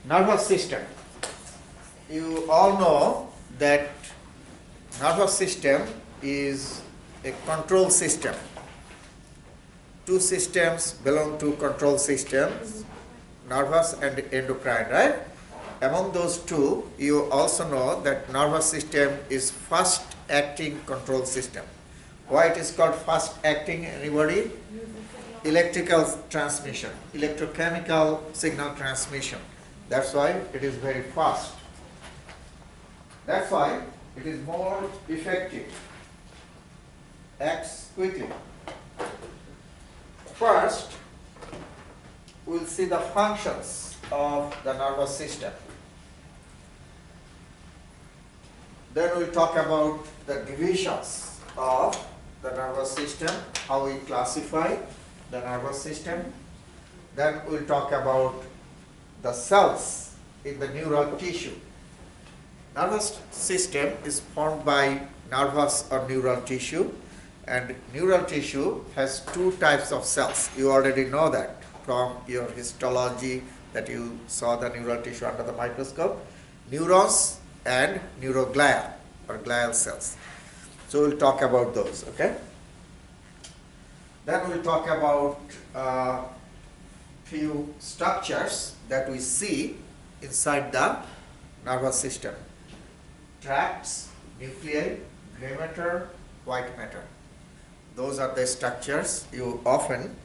nervous system. You all know that nervous system is a control system. Two systems belong to control systems, nervous and endocrine, right? Among those two, you also know that nervous system is fast acting control system. Why it is called fast acting, anybody? Electrical transmission, electrochemical signal transmission. That's why it is very fast. That's why it is more effective, acts quickly. First, we'll see the functions of the nervous system. Then we'll talk about the divisions of the nervous system, how we classify the nervous system. Then we'll talk about the cells in the neural tissue. Nervous system is formed by nervous or neural tissue, and neural tissue has two types of cells. You already know that from your histology that you saw the neural tissue under the microscope. Neurons and neuroglia or glial cells. So we'll talk about those, okay? Then we'll talk about few structures that we see inside the nervous system. Tracts, nuclei, gray matter, white matter. Those are the structures you often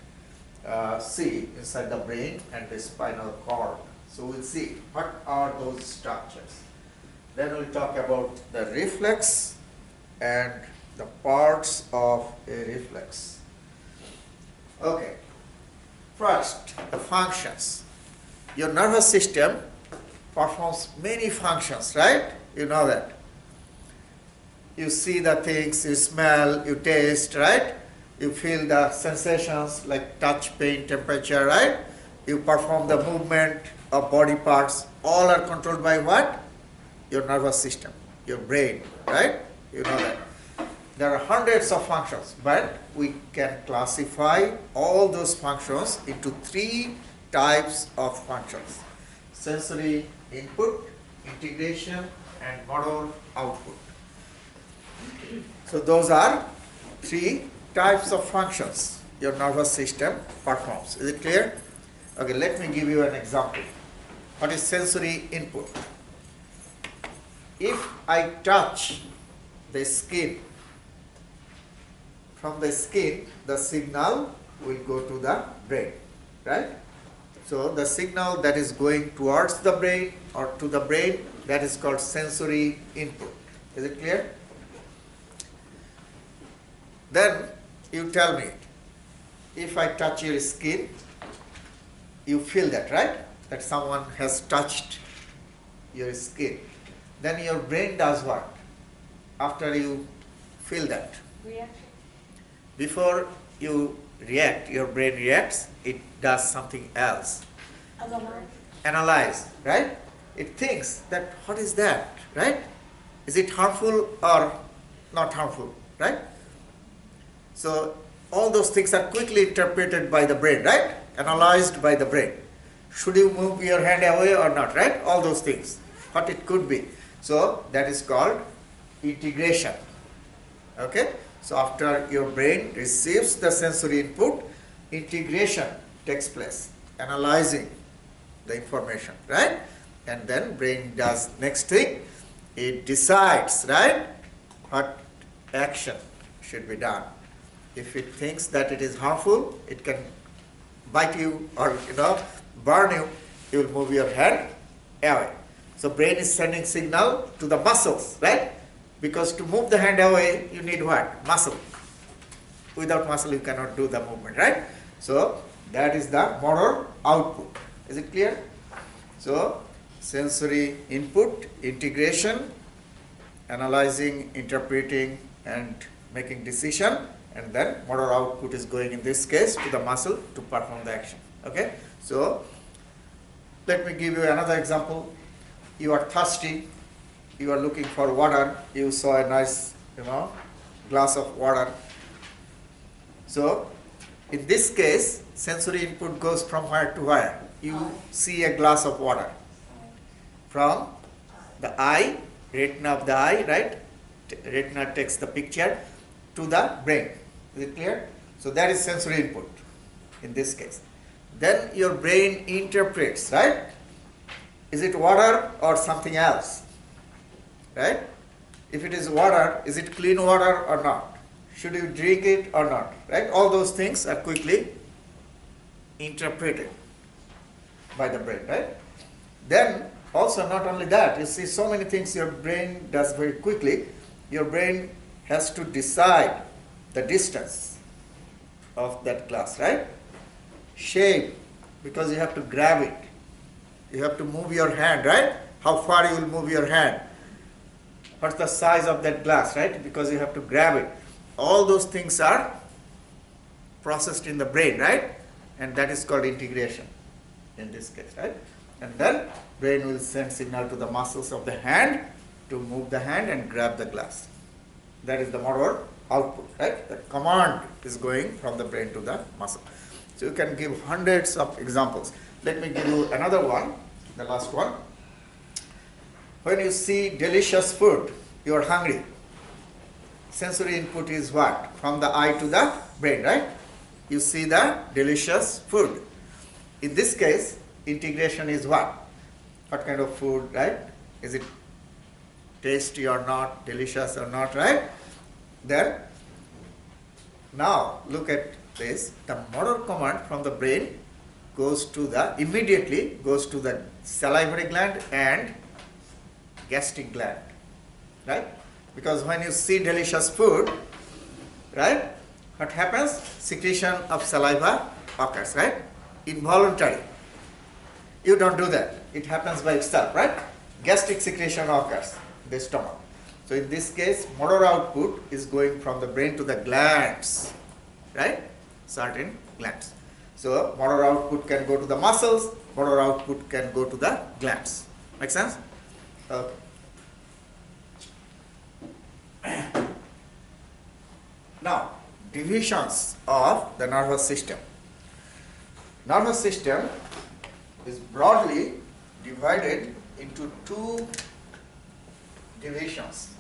see inside the brain and the spinal cord. So we'll see what are those structures. Then we'll talk about the reflex and the parts of a reflex. Okay. First, the functions. Your nervous system performs many functions, right? You know that. You see the things, you smell, you taste, right? You feel the sensations like touch, pain, temperature, right? You perform the movement of body parts. All are controlled by what? Your nervous system, your brain, right? You know that. There are hundreds of functions, but we can classify all those functions into three types of functions: sensory input, integration, and motor output. So those are three types of functions your nervous system performs. Is it clear? Okay, let me give you an example. What is sensory input? If I touch the skin, from the skin, the signal will go to the brain, right? So the signal that is going towards the brain or to the brain, that is called sensory input. Is it clear? Then you tell me, if I touch your skin, you feel that, right? That someone has touched your skin. Then your brain does what? After you feel that? Reaction. Before you react, your brain reacts, it does something else. Analyze, right? It thinks that what is that, right? Is it harmful or not harmful, right? So all those things are quickly interpreted by the brain, right? Analyzed by the brain. Should you move your hand away or not, right? All those things, what it could be. So that is called integration, okay? So after your brain receives the sensory input, integration takes place, analyzing the information, right? And then brain does next thing, it decides, right, what action should be done. If it thinks that it is harmful, it can bite you or burn you, you will move your hand away. So brain is sending signal to the muscles, right? Because to move the hand away, you need what? Muscle. Without muscle, you cannot do the movement, right? So that is the motor output. Is it clear? So sensory input, integration, analyzing, interpreting, and making decision, and then motor output is going in this case to the muscle to perform the action. Okay? So let me give you another example. You are thirsty, you are looking for water, you saw a nice glass of water. So in this case, sensory input goes from where to where? You see a glass of water. from the eye, retina of the eye, right? Retina takes the picture to the brain. Is it clear? So that is sensory input in this case. Then your brain interprets, right? Is it water or something else? Right? If it is water, is it clean water or not? Should you drink it or not? Right? All those things are quickly interpreted by the brain, right? Then also not only that, you see so many things your brain does very quickly. Your brain has to decide the distance of that glass, right? Shape, because you have to grab it. You have to move your hand, right? How far you will move your hand. What's the size of that glass, right? Because you have to grab it. All those things are processed in the brain, right? And that is called integration in this case, right? And then brain will send signal to the muscles of the hand to move the hand and grab the glass. That is the motor output, right? The command is going from the brain to the muscle. So you can give hundreds of examples. Let me give you another one, the last one. When you see delicious food, you are hungry. Sensory input is what? From the eye to the brain, right? You see the delicious food. In this case, integration is what? What kind of food, right? Is it tasty or not, delicious or not, right? Then, now look at this. The motor command from the brain immediately goes to the salivary gland and gastric gland, right? Because when you see delicious food, right, what happens? Secretion of saliva occurs, right? Involuntary. You don't do that. It happens by itself, right? Gastric secretion occurs in the stomach. So in this case, motor output is going from the brain to the glands, right? Certain glands. So motor output can go to the muscles, motor output can go to the glands. Make sense? Okay. Now, divisions of the nervous system. Nervous system is broadly divided into two divisions.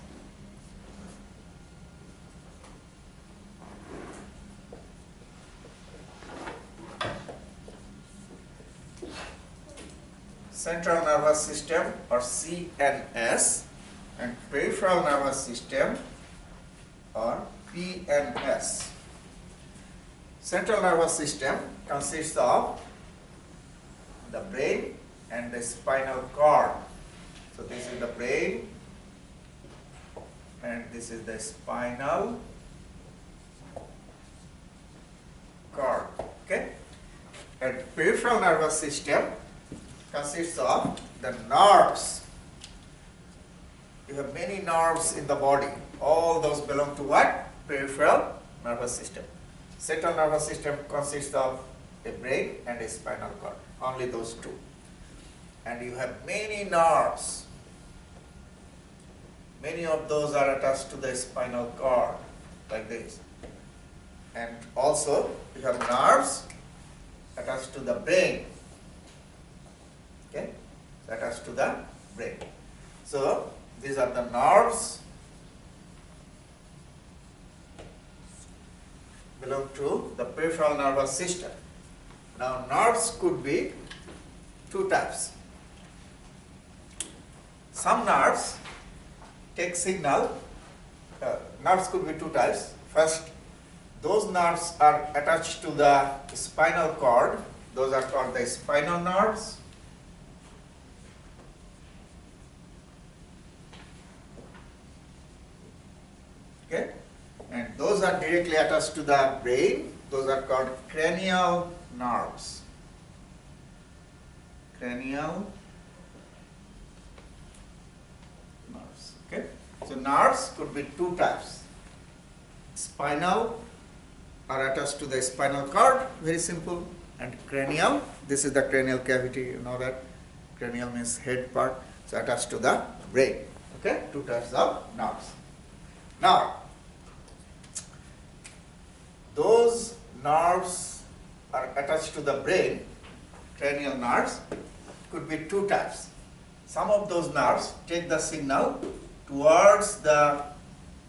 Central nervous system or CNS and peripheral nervous system or PNS. Central nervous system consists of the brain and the spinal cord. So this is the brain and this is the spinal cord. Okay? And peripheral nervous system consists of the nerves. You have many nerves in the body. All those belong to what? Peripheral nervous system. Central nervous system consists of a brain and a spinal cord. Only those two. And you have many nerves. Many of those are attached to the spinal cord, like this. And also, you have nerves attached to the brain. Okay? Attached to the brain. So, these are the nerves belong to the peripheral nervous system. Now, nerves could be two types. Some nerves take signal. Nerves could be two types. First, those nerves are attached to the spinal cord. Those are called the spinal nerves. Okay? And those are directly attached to the brain. Those are called cranial nerves. Cranial nerves. Okay? So nerves could be two types. Spinal are attached to the spinal cord, very simple, and cranial. This is the cranial cavity, you know that. Cranial means head part, so attached to the brain. Okay? Two types of nerves. Now, those nerves are attached to the brain, cranial nerves, could be two types. some of those nerves take the signal towards the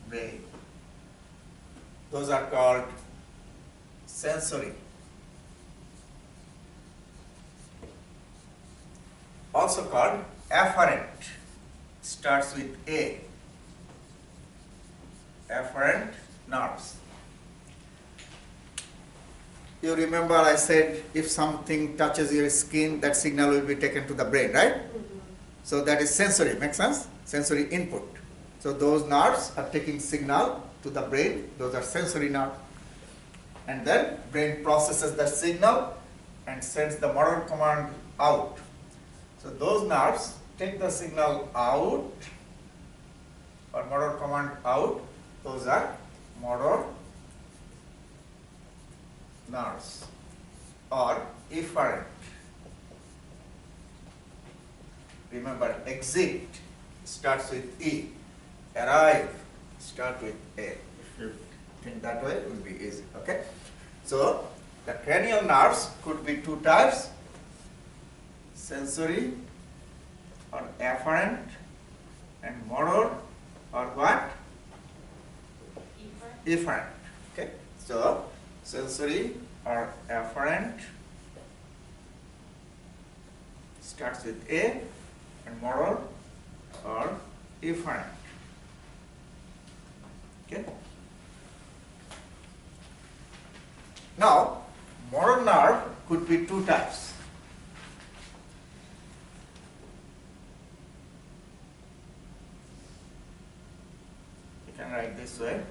brain. Those are called sensory. Also called afferent. Starts with A. Afferent nerves. You remember I said if something touches your skin, that signal will be taken to the brain, right? So that is sensory, makes sense? Sensory input. So those nerves are taking signal to the brain, those are sensory nerves. And then brain processes the signal and sends the motor command out. So those nerves take the signal out or motor command out, those are motor nerves or efferent. Remember, exit starts with E, arrive start with A. If you think that way, it will be easy. Okay? So the cranial nerves could be two types: sensory or afferent, and motor or what? Efferent. Okay? So sensory or afferent starts with A, and motor or efferent. Okay? Now, motor nerve could be two types. You can write this way: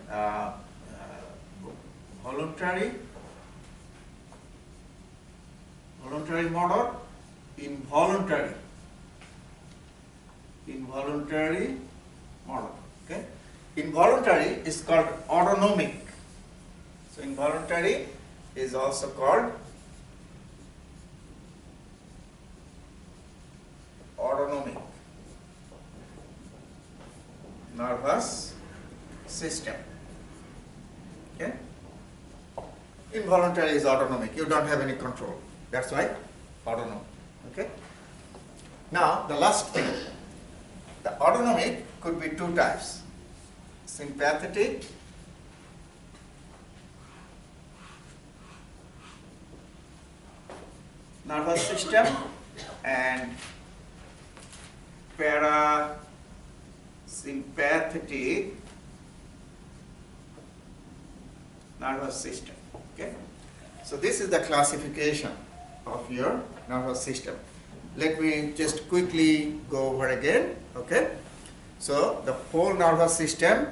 voluntary motor, involuntary motor. Okay? Involuntary is called autonomic. So involuntary is also called autonomic nervous system. Okay? Involuntary is autonomic. You don't have any control. That's why autonomic. Okay? Now the last thing. The autonomic could be two types: sympathetic nervous system and parasympathetic nervous system. Okay? So this is the classification of your nervous system. Let me just quickly go over again. Okay? So the whole nervous system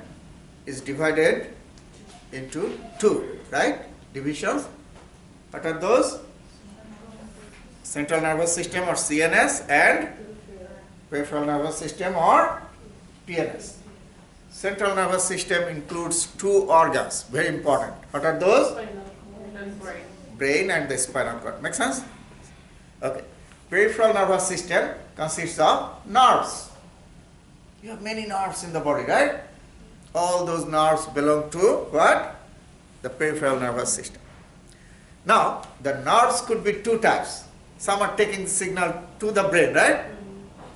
is divided into two, right? Divisions. What are those? Central nervous system or CNS and peripheral nervous system or PNS. Central nervous system includes two organs, very important. What are those? Brain and the spinal cord. Make sense? Okay. Peripheral nervous system consists of nerves. You have many nerves in the body, right? All those nerves belong to what? The peripheral nervous system. Now, the nerves could be two types. Some are taking signal to the brain, right?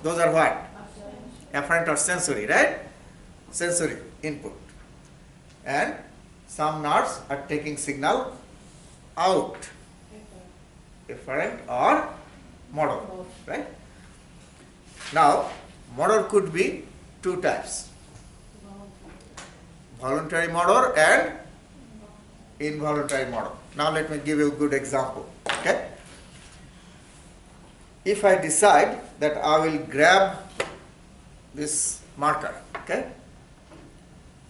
Those are what? Afferent or sensory, right? Sensory input. And some nerves are taking signal out. Efferent or motor, right? Now, motor could be two types: voluntary motor and involuntary motor. Now let me give you a good example. Okay? If I decide that I will grab this marker, okay?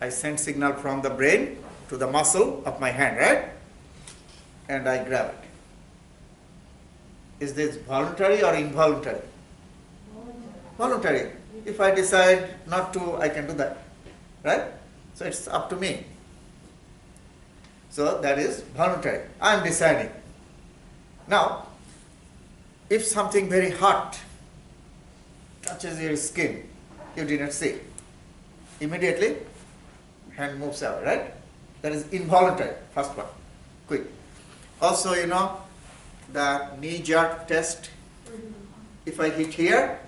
I send signal from the brain to the muscle of my hand, right? And I grab it. Is this voluntary or involuntary? Voluntary. If I decide not to, I can do that, right? So it's up to me. So that is voluntary. I am deciding. Now, if something very hot touches your skin, you didn't see, immediately hand moves out, right? That is involuntary, first one, quick. Also, you know, the knee jerk test. If I hit here,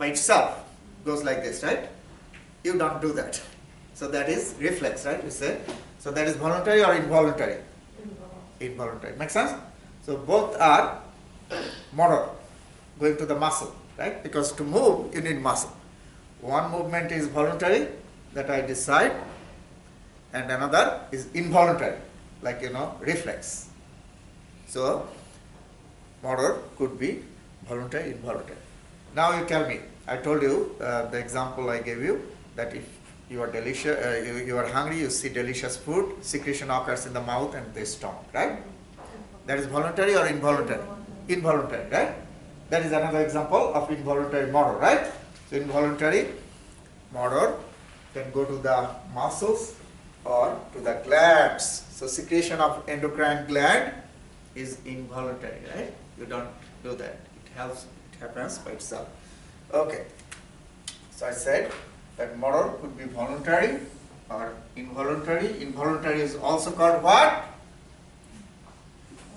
by itself goes like this, right? You don't do that. So that is reflex, right? You say. So that is voluntary or involuntary? Involuntary. Make sense? So both are motor, going to the muscle, right? Because to move, you need muscle. One movement is voluntary, that I decide, and another is involuntary, like, reflex. So motor could be voluntary, involuntary. Now you tell me, I told you the example I gave you, that if you are you are hungry, you see delicious food, secretion occurs in the mouth and the stomach, right? That is voluntary or involuntary? Involuntary, right? That is another example of involuntary motor, right? So involuntary motor can go to the muscles or to the glands. So secretion of endocrine gland is involuntary, right? You don't do that. It happens by itself. Okay. So I said that motor could be voluntary or involuntary. Involuntary is also called what?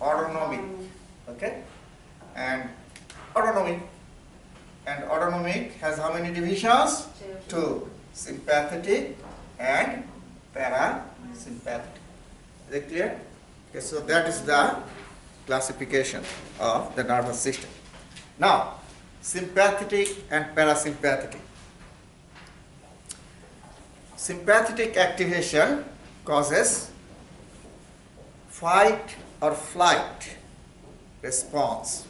Autonomic. Okay? And autonomic. And autonomic has how many divisions? Two. Sympathetic and parasympathetic. Is it clear? Okay, so that is the classification of the nervous system. Now, sympathetic and parasympathetic. Sympathetic activation causes fight or flight response.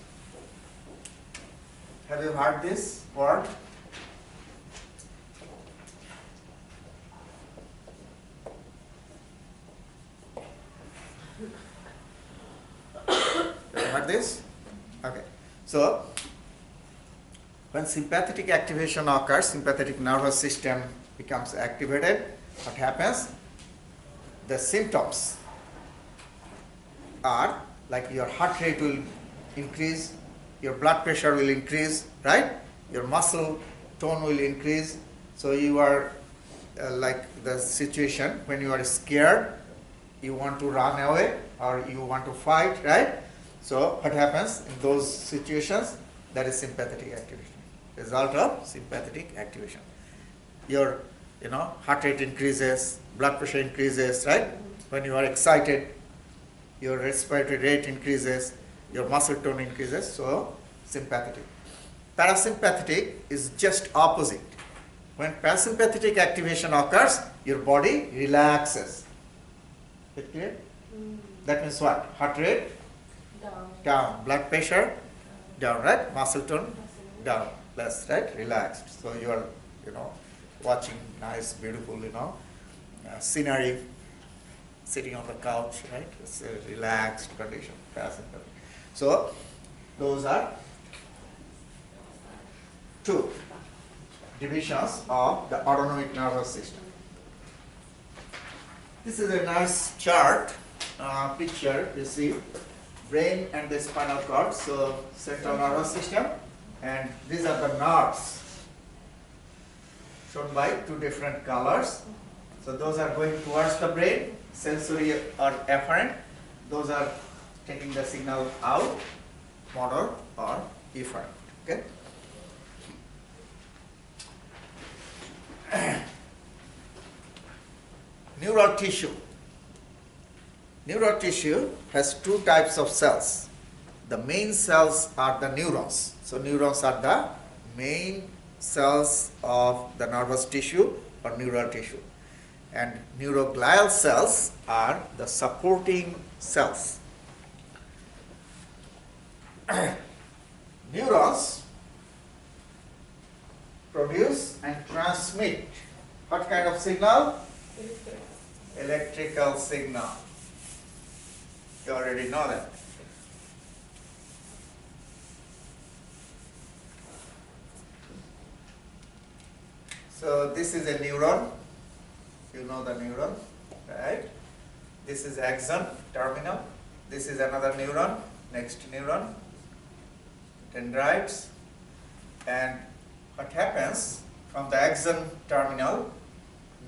Have you heard this word? Have you heard this? Okay. So, when sympathetic activation occurs, sympathetic nervous system becomes activated, what happens? The symptoms are like your heart rate will increase, your blood pressure will increase, right? Your muscle tone will increase. So you are like the situation when you are scared, you want to run away or you want to fight, right? So what happens in those situations? That is sympathetic activation. Result of sympathetic activation. Your heart rate increases, blood pressure increases, right? When you are excited, your respiratory rate increases, your muscle tone increases, so sympathetic. Parasympathetic is just opposite. When parasympathetic activation occurs, your body relaxes. Is it clear? That means what? Heart rate? Down. Blood pressure? Down, right? Muscle tone? Down. Less, right? Relaxed. So you are, watching nice, beautiful, scenery, sitting on the couch, right? It's a relaxed condition, parasympathetic. So those are two divisions of the autonomic nervous system. This is a nice chart, picture, you see, brain and the spinal cord, so central nervous system, and these are the nerves shown by two different colors. So those are going towards the brain, sensory or afferent. Those are taking the signal out, motor or efferent. Okay. Neural tissue. Neural tissue has two types of cells. The main cells are the neurons. So neurons are the main cells of the nervous tissue or neural tissue. And neuroglial cells are the supporting cells. Neurons produce and transmit what kind of signal? Electrical signal. You already know that. So this is a neuron. You know the neuron, right? This is axon, terminal. This is another neuron, next neuron, dendrites. And what happens from the axon terminal,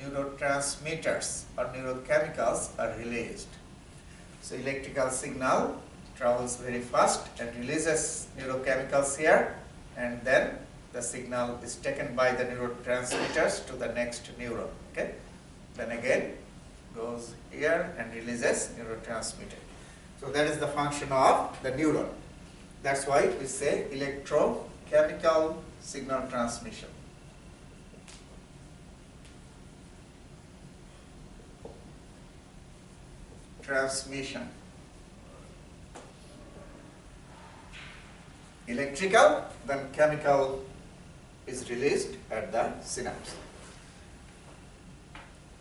neurotransmitters or neurochemicals are released. So electrical signal travels very fast and releases neurochemicals here, and then the signal is taken by the neurotransmitters to the next neuron. Okay? Then again goes here and releases neurotransmitter. So that is the function of the neuron. That's why we say electrochemical signal transmission. Transmission. Electrical, then chemical is released at the synapse.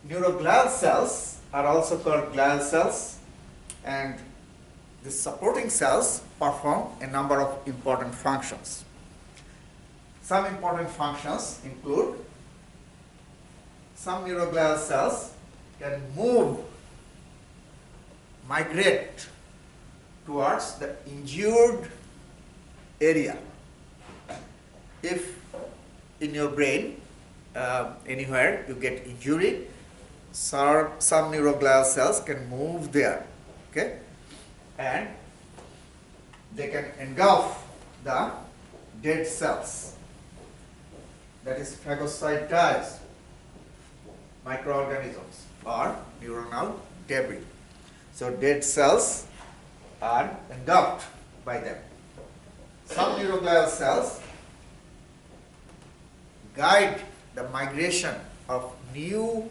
Neuroglial cells are also called glial cells, and the supporting cells perform a number of important functions. Some important functions include some neuroglial cells can migrate towards the injured area. If in your brain anywhere you get injury, some neuroglial cells can move there, okay, and they can engulf the dead cells, that is phagocytized microorganisms or neuronal debris. So dead cells are engulfed by them. Some neuroglial cells guide the migration of new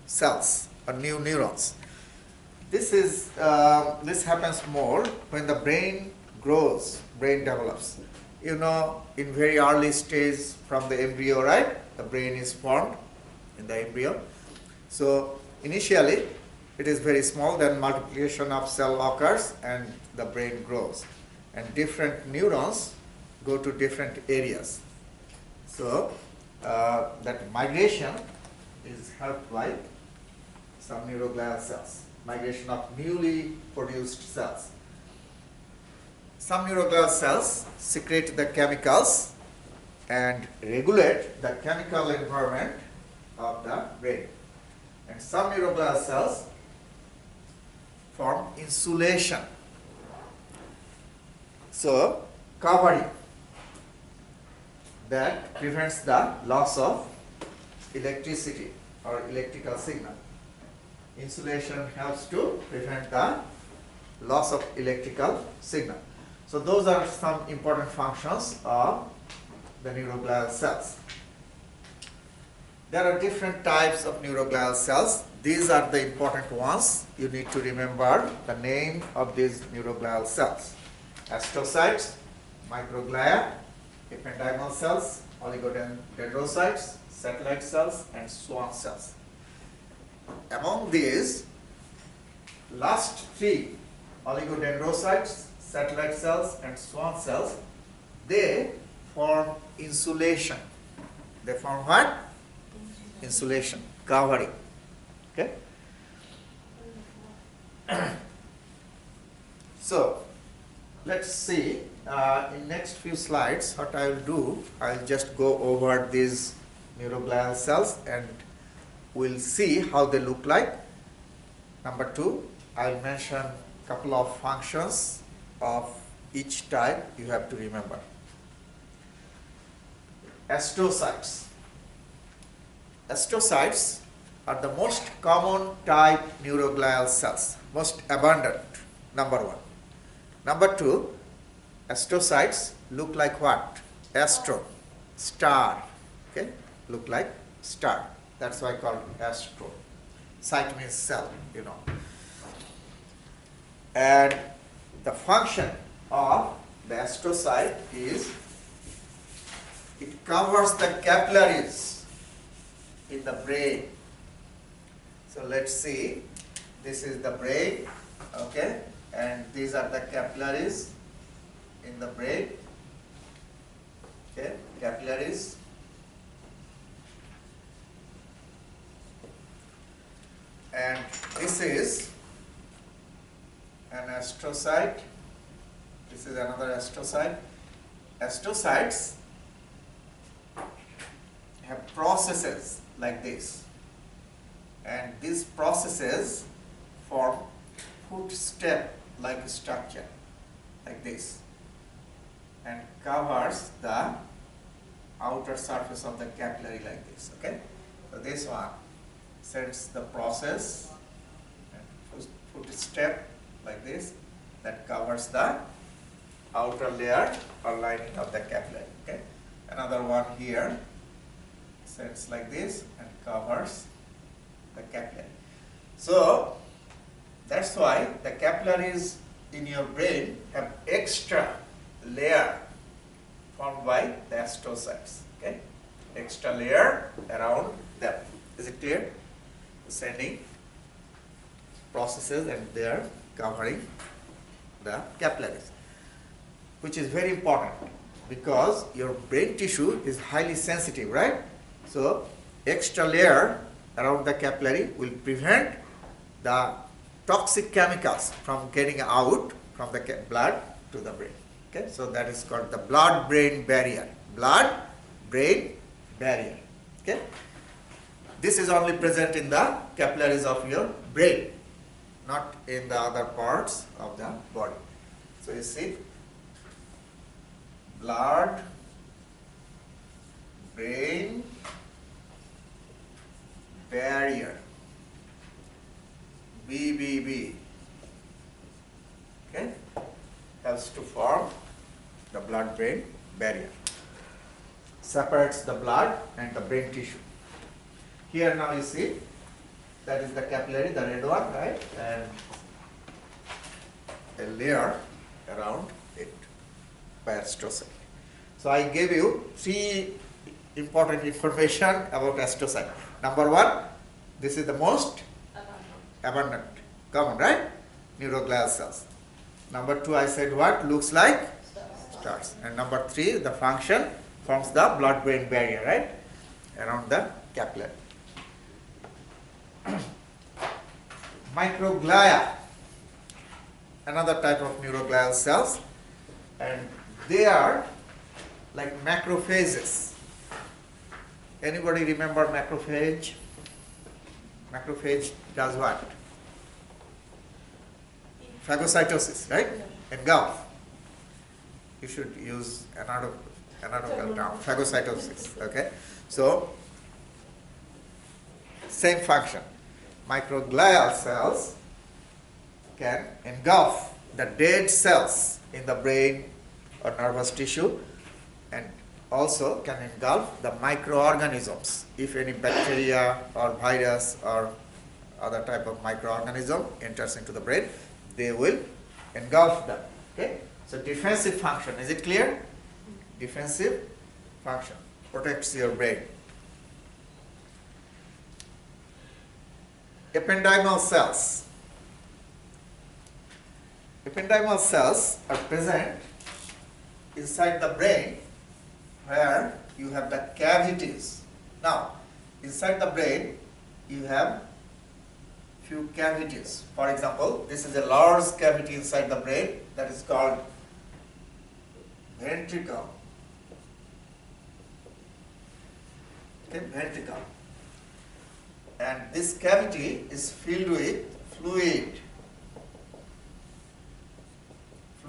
cells or new neurons. This happens more when the brain grows, brain develops. You know, in very early stage from the embryo, right? The brain is formed in the embryo. So initially it is very small, then multiplication of cell occurs and the brain grows. And different neurons go to different areas. So that migration is helped by some neuroglial cells, migration of newly produced cells. Some neuroglial cells secrete the chemicals and regulate the chemical environment of the brain. And some neuroglial cells form insulation. So, covering that prevents the loss of electricity or electrical signal. Insulation helps to prevent the loss of electrical signal. So those are some important functions of the neuroglial cells. There are different types of neuroglial cells. These are the important ones. You need to remember the name of these neuroglial cells. Astrocytes, microglia, ependymal cells, oligodendrocytes, satellite cells, and Schwann cells. Among these, last three, oligodendrocytes, satellite cells, and Schwann cells, they form insulation. They form what? Insulation, covering. Okay? So, let's see in next few slides what I will do. I'll just go over these neuroglial cells and we'll see how they look like. Number two, I'll mention a couple of functions of each type you have to remember. Astrocytes. Astrocytes are the most common type neuroglial cells, most abundant, number one. Number two, astrocytes look like what? Astro, star, okay? Look like star. That's why called astro. Cyte means cell, you know. And the function of the astrocyte is it covers the capillaries in the brain. So let's see, this is the brain, okay, and these are the capillaries in the brain, okay, capillaries. And this is an astrocyte, this is another astrocyte. Astrocytes have processes like this, and these processes form footstep like structure like this and covers the outer surface of the capillary like this. Okay, so this one sends the process and put a step like this that covers the outer layer or lining of the capillary. Okay, another one here sends like this and covers the capillary. So that's why the capillaries in your brain have extra layer formed by the astrocytes. Okay, extra layer around them. Is it clear? Sending processes and they are covering the capillaries, which is very important because your brain tissue is highly sensitive, right? So extra layer around the capillary will prevent the toxic chemicals from getting out from the blood to the brain. Okay, so that is called the blood-brain barrier. Blood-brain barrier. Okay, this is only present in the capillaries of your brain, not in the other parts of the body. So you see, blood-brain barrier, BBB, okay, helps to form the blood-brain barrier, separates the blood and the brain tissue. Here now you see, that is the capillary, the red one, right, and a layer around it by astrocyte. So I gave you 3 important information about astrocyte. Number 1, this is the most abundant, common, right? Neuroglial cells. Number 2, I said what? Looks like stars. And number 3, the function forms the blood-brain barrier, right? Around the capillary. Microglia, another type of neuroglial cells, and they are like macrophages. Anybody remember macrophage? Macrophage does what? Phagocytosis, right? Engulf. You should use anatomical term, phagocytosis. Okay, so same function. Microglial cells can engulf the dead cells in the brain or nervous tissue and also can engulf the microorganisms. If any bacteria or virus or other type of microorganism enters into the brain, they will engulf them. Okay? So defensive function, is it clear? Defensive function, protects your brain. Ependymal cells. Ependymal cells are present inside the brain where you have the cavities. Now, inside the brain, you have few cavities. For example, this is a large cavity inside the brain that is called ventricle. Okay, ventricle. And this cavity is filled with fluid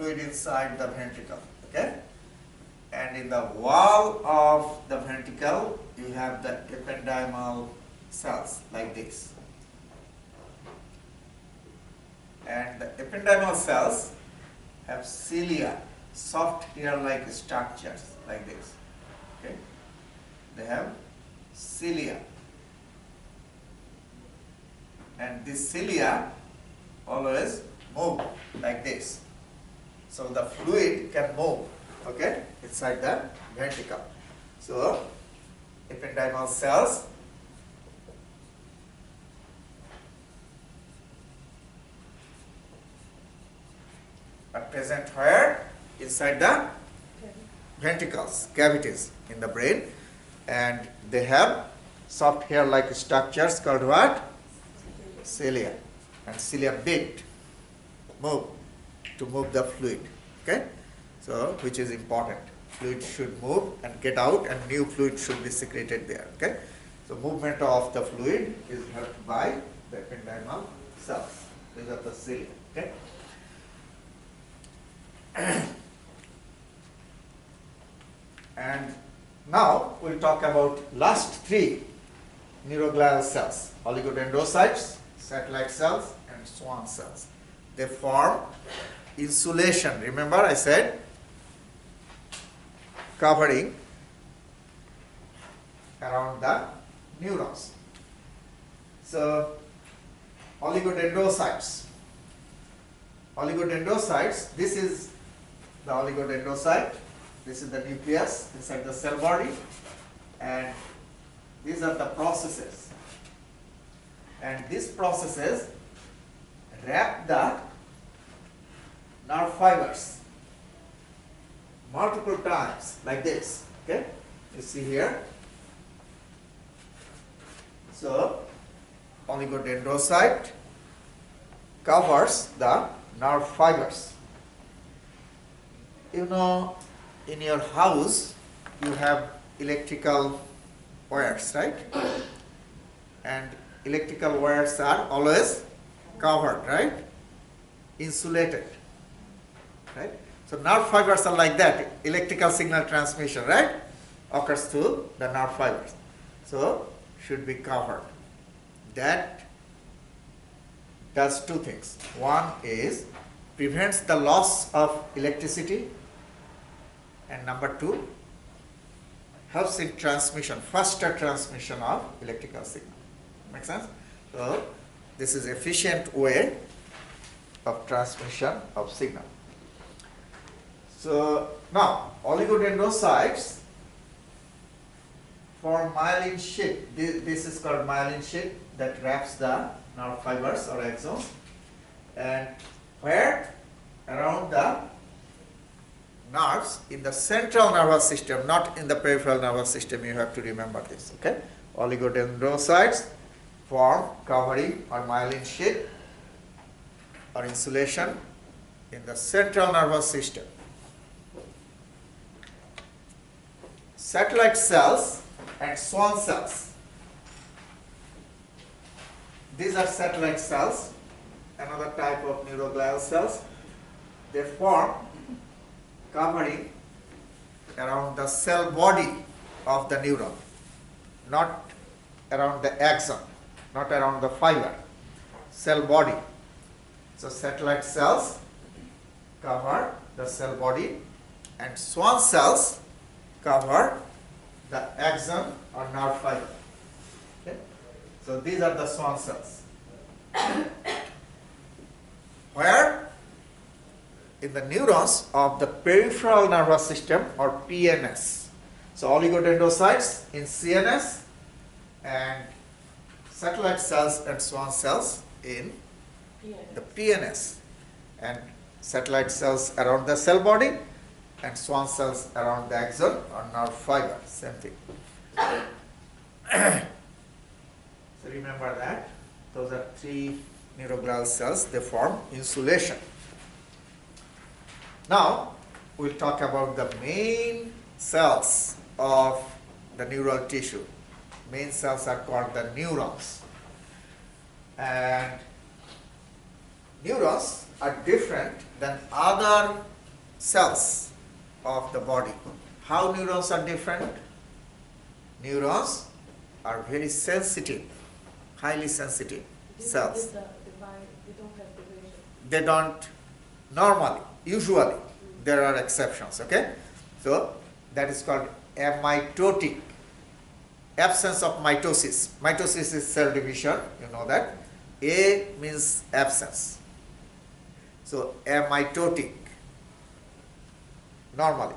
inside the ventricle. Okay? And in the wall of the ventricle, you have the ependymal cells like this. And the ependymal cells have cilia, soft hair-like structures like this. Okay? They have cilia. And this cilia always move like this. So the fluid can move, okay, inside the ventricle. So ependymal cells are present where? Inside the ventricles, cavities in the brain, and they have soft hair-like structures called what? Cilia. And cilia beat, move, to move the fluid. Okay? So, which is important. Fluid should move and get out, and new fluid should be secreted there. Okay? So, movement of the fluid is helped by the ependymal cells. These are the cilia. Okay? And Now we'll talk about last three neuroglial cells: oligodendrocytes, satellite cells, and Schwann cells. They form insulation. Remember I said covering around the neurons. So oligodendrocytes. Oligodendrocytes, this is the oligodendrocyte, this is the nucleus inside the cell body, and these are the processes. And these processes wrap the nerve fibers multiple times like this. Okay, you see here. So oligodendrocyte covers the nerve fibers. You know, in your house you have electrical wires, right? And electrical wires are always covered, right? Insulated, right? So nerve fibers are like that. Electrical signal transmission, right, occurs through the nerve fibers. So should be covered. That does two things. One is prevents the loss of electricity, and number two, helps in transmission, faster transmission of electrical signal. Make sense? So this is efficient way of transmission of signal. So now oligodendrocytes form myelin sheath. This is called myelin sheath that wraps the nerve fibers or axons, and where around the nerves in the central nervous system, not in the peripheral nervous system. You have to remember this. Okay, oligodendrocytes form covering or myelin sheath or insulation in the central nervous system. Satellite cells and Schwann cells. These are satellite cells, another type of neuroglial cells. They form covering around the cell body of the neuron, not around the axon, not around the fiber, cell body. So satellite cells cover the cell body, and Schwann cells cover the axon or nerve fiber. Okay? So these are the Schwann cells. Where in the neurons of the peripheral nervous system or PNS. So oligodendrocytes in CNS and satellite cells and Schwann cells in the PNS, and satellite cells around the cell body and Schwann cells around the axon or nerve fiber, same thing. So remember that those are three neuroglial cells. They form insulation. Now we'll talk about the main cells of the neural tissue. Main cells are called the neurons, and neurons are different than other cells of the body. How neurons are different? Neurons are very sensitive, highly sensitive cells. They don't normally, usually, there are exceptions, okay? So that is called amitotic, absence of mitosis. Mitosis is cell division, you know that. A means absence. So amitotic, normally.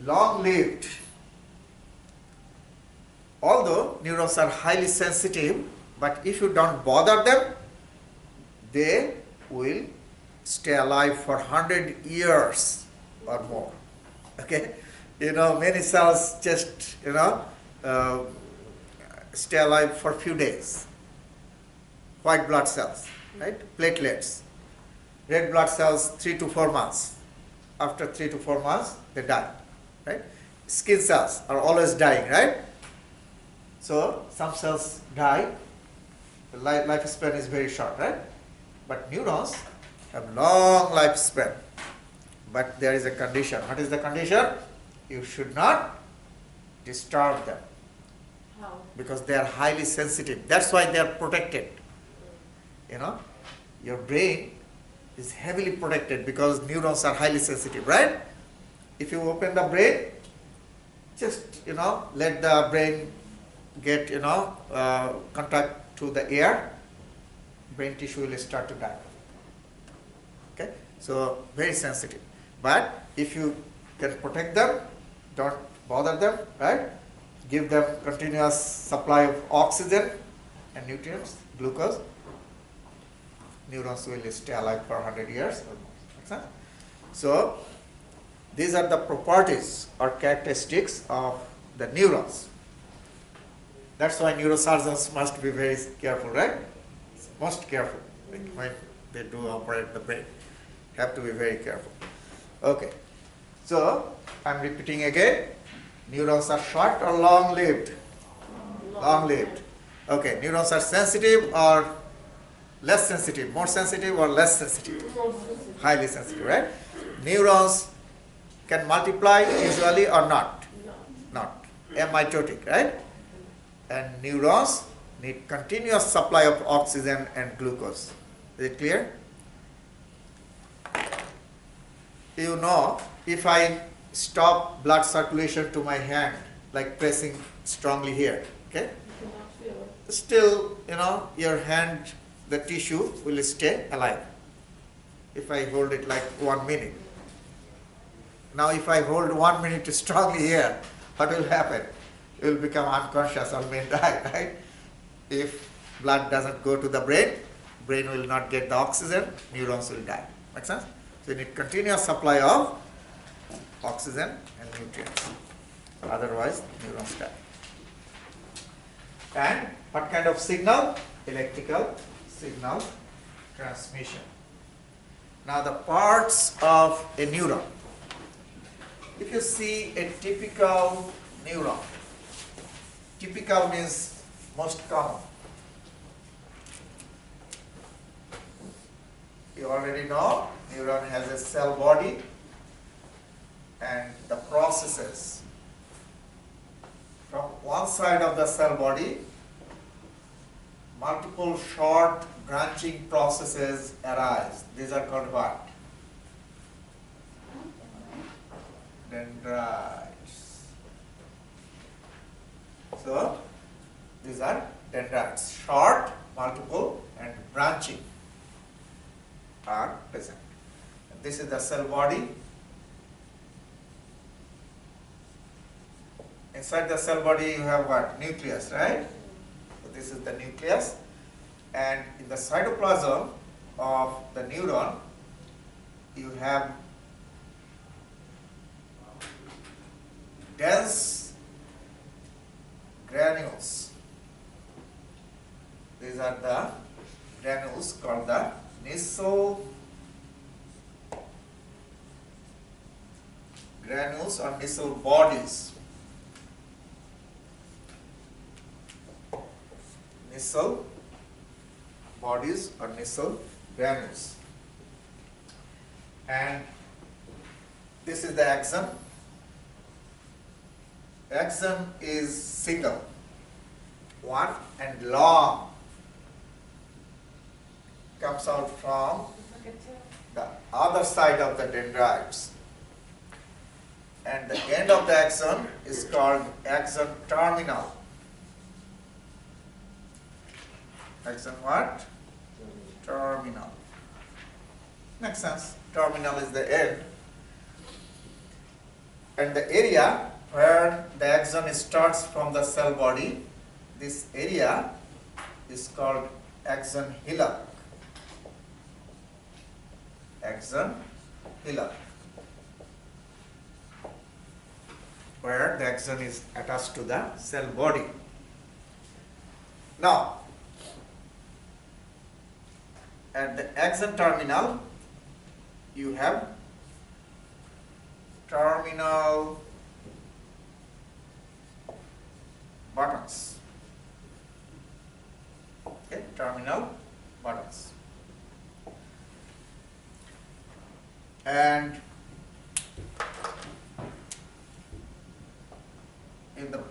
Long-lived. Although neurons are highly sensitive, but if you don't bother them, they will stay alive for 100 years or more. Okay? You know, many cells just, stay alive for a few days. White blood cells, right? Platelets. Red blood cells, 3 to 4 months. After 3 to 4 months, they die, right? Skin cells are always dying, right? So some cells die. The lifespan is very short, right? But neurons have long lifespan. But there is a condition. What is the condition? you should not disturb them. How? Because they are highly sensitive. That's why they are protected. You know, your brain is heavily protected because neurons are highly sensitive, right? If you open the brain, just, let the brain get, contact to the air, brain tissue will start to die. Okay? So, very sensitive. But if you can protect them, don't bother them, right? Give them continuous supply of oxygen and nutrients, glucose, neurons will stay alive for 100 years or more. Makes sense? So, these are the properties or characteristics of the neurons. That's why neurosurgeons must be very careful, right? Most careful when they do operate the brain. Have to be very careful. Okay. So, I'm repeating again. Neurons are short or long-lived? Long-lived. Okay. Neurons are sensitive or less sensitive? More sensitive or less sensitive? Highly sensitive, right? Neurons can multiply usually or not? Not. Amitotic, right? And neurons need continuous supply of oxygen and glucose. Is it clear? You know, if I stop blood circulation to my hand, like pressing strongly here, okay? Still, your hand, the tissue will stay alive. If I hold it like 1 minute. Now, if I hold 1 minute strongly here, what will happen? You will become unconscious or may die, right? If blood doesn't go to the brain will not get the oxygen, neurons will die. Make sense? So you need continuous supply of oxygen and nutrients. Otherwise, neurons die. And what kind of signal? Electrical signal transmission. Now the parts of a neuron. If you see a typical neuron, typical means most common. You already know neuron has a cell body and the processes from one side of the cell body, multiple short branching processes arise. These are called what? Dendrites. So, these are dendrites. Short, multiple, and branching are present. And this is the cell body. Inside the cell body you have what? Nucleus, right? So this is the nucleus. And in the cytoplasm of the neuron, you have dense granules. These are the granules called the nissal granules or nissal bodies. Nissal bodies or nissal granules. And this is the axon. Axon is single, one and long, comes out from the other side of the dendrites. And the end of the axon is called axon terminal. Axon what? Terminal. Makes sense. Terminal is the end. And the area where the axon starts from the cell body, this area is called axon hillock. Axon hillock. Where the axon is attached to the cell body. Now, at the axon terminal, you have terminal buttons. Okay, terminal buttons. And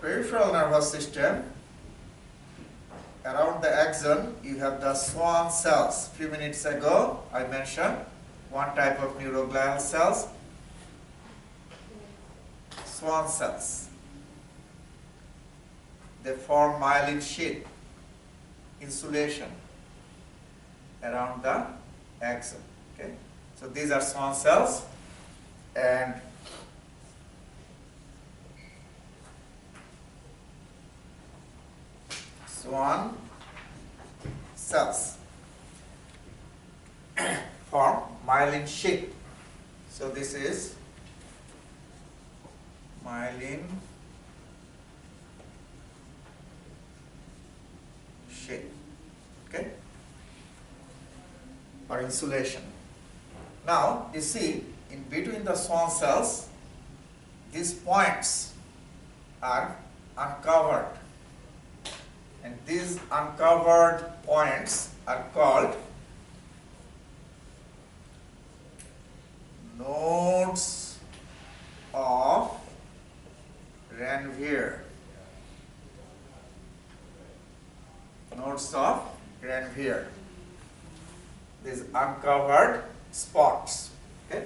peripheral nervous system, around the axon, you have the Schwann cells. A few minutes ago, I mentioned one type of neuroglial cells, Schwann cells. They form myelin sheath, insulation around the axon. Okay? So these are Schwann cells, and Schwann cells form myelin sheath. So this is myelin sheath, okay, or insulation. Now you see, in between the Schwann cells, these points are uncovered, and these uncovered points are called nodes of Ranvier. Nodes of Ranvier. These uncovered spots. Okay.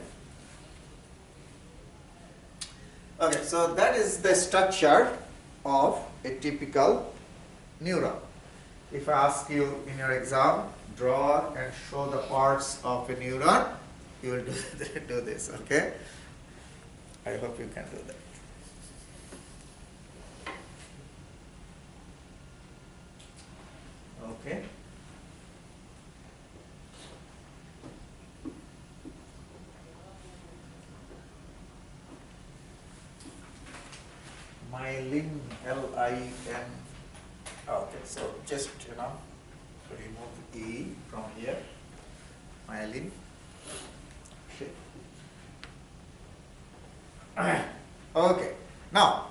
Okay, so that is the structure of a typical neuron. If I ask you in your exam, draw and show the parts of a neuron, you will do this, okay? I hope you can do that. Okay. Myelin, L-I-N. Okay, so just, remove E from here. Myelin. Okay, now,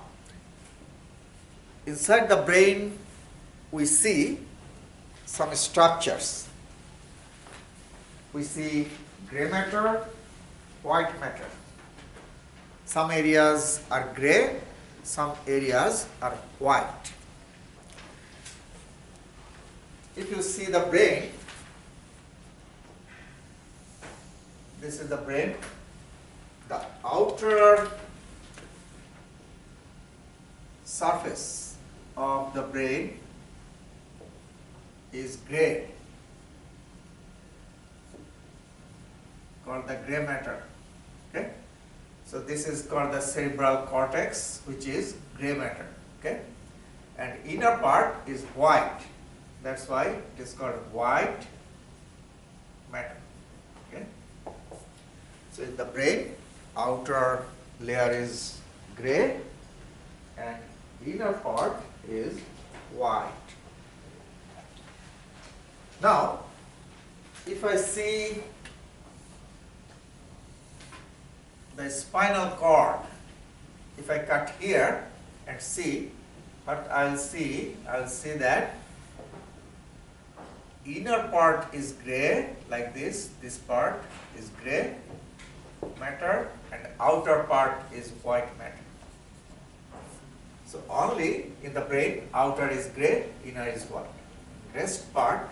inside the brain, we see some structures. We see gray matter, white matter. Some areas are gray, some areas are white. If you see the brain, this is the brain. The outer surface of the brain is gray, called the gray matter. Okay? So this is called the cerebral cortex, which is gray matter. Okay? And inner part is white. That's why it is called white matter. Okay? So in the brain, outer layer is gray and inner part is white. Now, if I see the spinal cord, if I cut here and see, what I'll see that inner part is gray, like this part is gray matter and outer part is white matter. So only in the brain, outer is gray, inner is white. Rest part,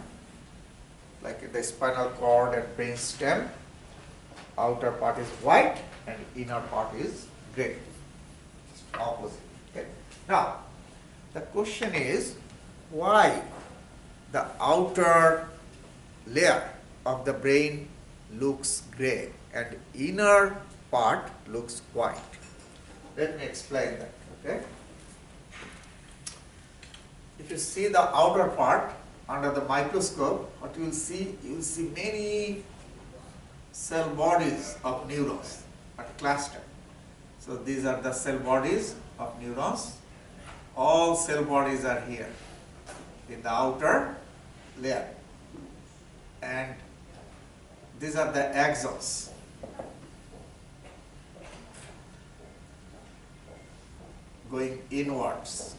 like in the spinal cord and brain stem, outer part is white and inner part is gray. It's opposite. Okay. Now, the question is, why the outer layer of the brain looks gray and inner part looks white? Let me explain that. Okay. If you see the outer part under the microscope, what you will see many cell bodies of neurons at cluster. So these are the cell bodies of neurons. All cell bodies are here in the outer layer. And these are the axons. Going inwards.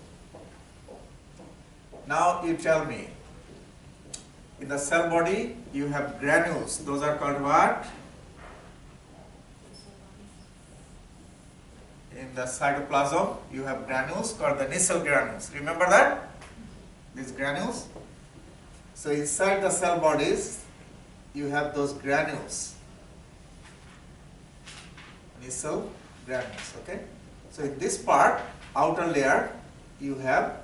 Now you tell me, in the cell body you have granules. Those are called what? in the cytoplasm, you have granules called the Nissl granules. Remember that? These granules. So inside the cell bodies, you have those granules. Nissl granules, okay? So in this part, outer layer, you have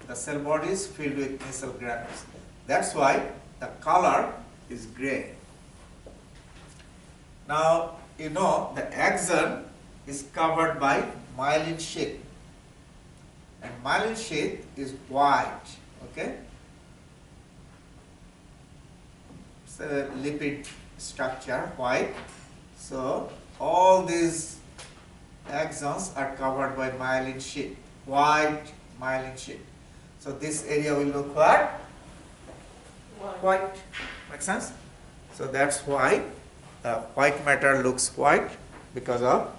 the cell bodies filled with Nissl granules. That's why the color is gray. Now, you know the axon is covered by myelin sheath, and myelin sheath is white, okay? It's a lipid structure, white. So all these axons are covered by myelin sheath, white myelin sheath. So this area will look what? White. Make sense? So that's why the white matter looks white, because of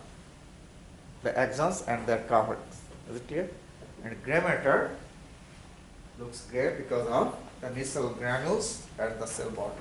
the axons and their covered. Is it clear? And gray matter looks gray because of the Nissl granules and the cell bodies.